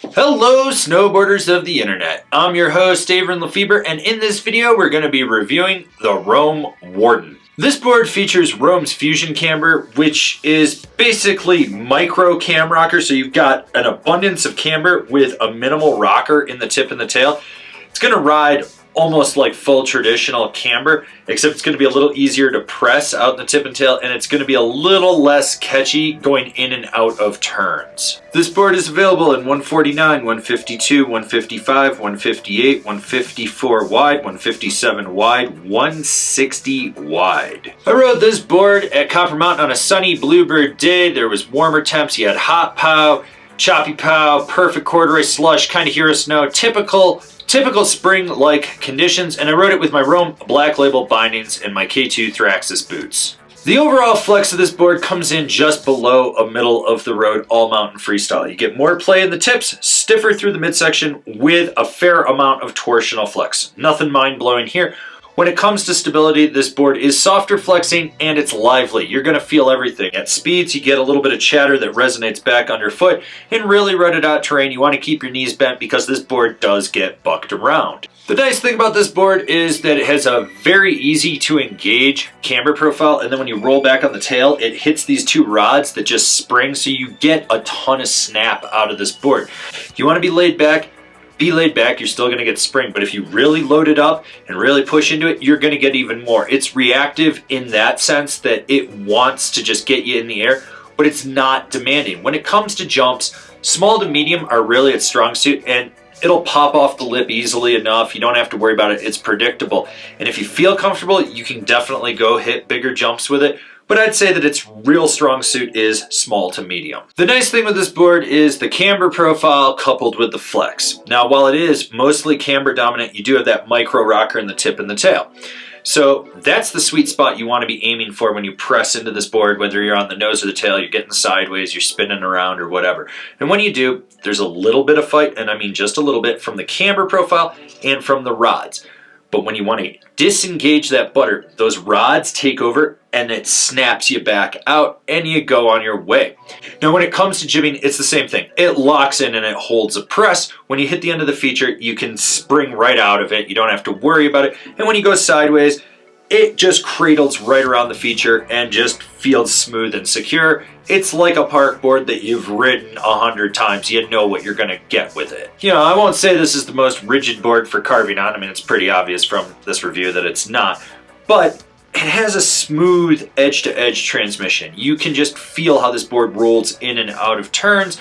Hello snowboarders of the internet, I'm your host Avran LeFeber, and in this video we're going to be reviewing the Roam Warden. This board features Roam's fusion camber, which is basically micro cam rocker, so you've got an abundance of camber with a minimal rocker in the tip and the tail. It's going to ride almost like full traditional camber, except it's going to be a little easier to press out in the tip and tail, and it's going to be a little less catchy going in and out of turns. This board is available in 149, 152, 155, 158, 154 wide, 157 wide, 160 wide. I rode this board at Copper Mountain on a sunny bluebird day. There was warmer temps, you had hot pow, choppy pow, perfect corduroy slush, kind of hero snow, typical spring-like conditions, and I rode it with my Roam Black Label bindings and my K2 Thraxis boots. The overall flex of this board comes in just below a middle-of-the-road all-mountain freestyle. You get more play in the tips, stiffer through the midsection with a fair amount of torsional flex. Nothing mind-blowing here. When it comes to stability, this board is softer flexing and it's lively. You're going to feel everything. At speeds, you get a little bit of chatter that resonates back underfoot. In really rutted out terrain, you want to keep your knees bent because this board does get bucked around. The nice thing about this board is that it has a very easy to engage camber profile, and then when you roll back on the tail, it hits these two rods that just spring, so you get a ton of snap out of this board. You want to be laid back, you're still going to get spring, but if you really load it up and really push into it, you're going to get even more. It's reactive in that sense that it wants to just get you in the air, but it's not demanding. When it comes to jumps, small to medium are really its strong suit, and it'll pop off the lip easily enough. You don't have to worry about it. It's predictable. And if you feel comfortable, you can definitely go hit bigger jumps with it. But I'd say that its real strong suit is small to medium. The nice thing with this board is the camber profile coupled with the flex. Now, while it is mostly camber dominant, you do have that micro rocker in the tip and the tail. So that's the sweet spot you want to be aiming for when you press into this board, whether you're on the nose or the tail, you're getting sideways, you're spinning around or whatever. And when you do, there's a little bit of fight, and I mean just a little bit, from the camber profile and from the rods. But when you want to disengage that butter, those rods take over and it snaps you back out and you go on your way. Now when it comes to jibbing, it's the same thing. It locks in and it holds a press. When you hit the end of the feature, you can spring right out of it. You don't have to worry about it. And when you go sideways, it just cradles right around the feature and just feels smooth and secure. It's like a park board that you've ridden 100 times. You know what you're going to get with it. You know, I won't say this is the most rigid board for carving on. I mean, it's pretty obvious from this review that it's not. But it has a smooth edge-to-edge transmission. You can just feel how this board rolls in and out of turns.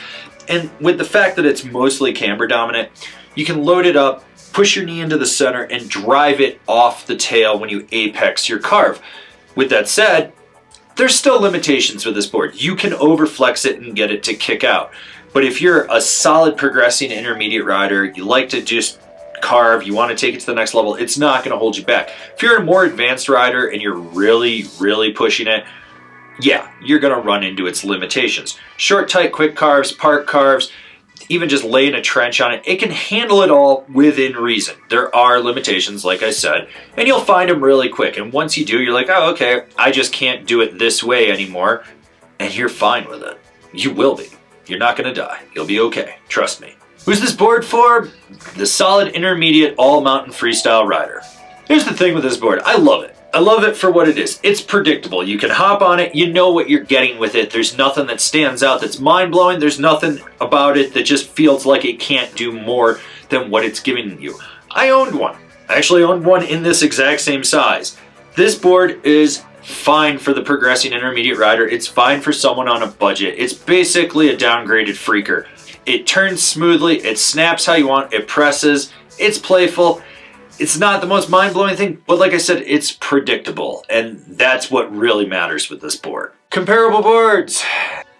And with the fact that it's mostly camber dominant, you can load it up, push your knee into the center, and drive it off the tail when you apex your carve. With that said, there's still limitations with this board. You can overflex it and get it to kick out. But if you're a solid progressing intermediate rider, you like to just carve, you want to take it to the next level, it's not going to hold you back. If you're a more advanced rider and you're really pushing it, yeah, you're going to run into its limitations. Short, tight, quick carves, park carves, even just laying a trench on it, it can handle it all within reason. There are limitations, like I said, and you'll find them really quick. And once you do, you're like, oh, okay, I just can't do it this way anymore. And you're fine with it. You will be. You're not going to die. You'll be okay. Trust me. Who's this board for? The solid intermediate all-mountain freestyle rider. Here's the thing with this board. I love it. I love it for what it is. It's predictable. You can hop on it. You know what you're getting with it. There's nothing that stands out that's mind-blowing. There's nothing about it that just feels like it can't do more than what it's giving you. I owned one. I actually owned one in this exact same size. This board is fine for the progressing intermediate rider. It's fine for someone on a budget. It's basically a downgraded freaker. It turns smoothly. It snaps how you want. It presses. It's playful. It's not the most mind-blowing thing, but like I said, it's predictable, and that's what really matters with this board. Comparable boards: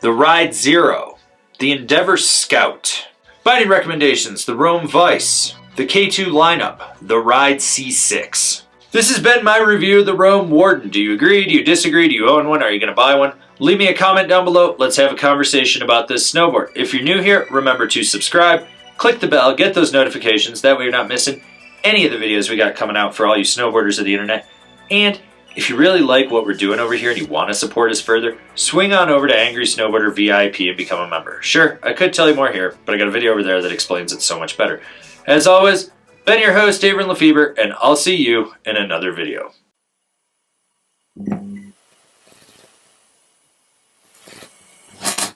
the Ride Zero, the Endeavor Scout. Binding recommendations: the Roam Vice, the K2 lineup, the Ride C6. This has been my review of the Roam Warden. Do you agree? Do you disagree? Do you own one? Are you going to buy one? Leave me a comment down below. Let's have a conversation about this snowboard. If you're new here, remember to subscribe, click the bell, get those notifications. That way you're not missing any of the videos we got coming out for all you snowboarders of the internet. And If you really like what we're doing over here and you want to support us further, swing on over to Angry Snowboarder VIP and become a member. Sure, I could tell you more here, but I got a video over there that explains it so much better. As always, been your host, Avran LeFeber, and I'll see you in another video.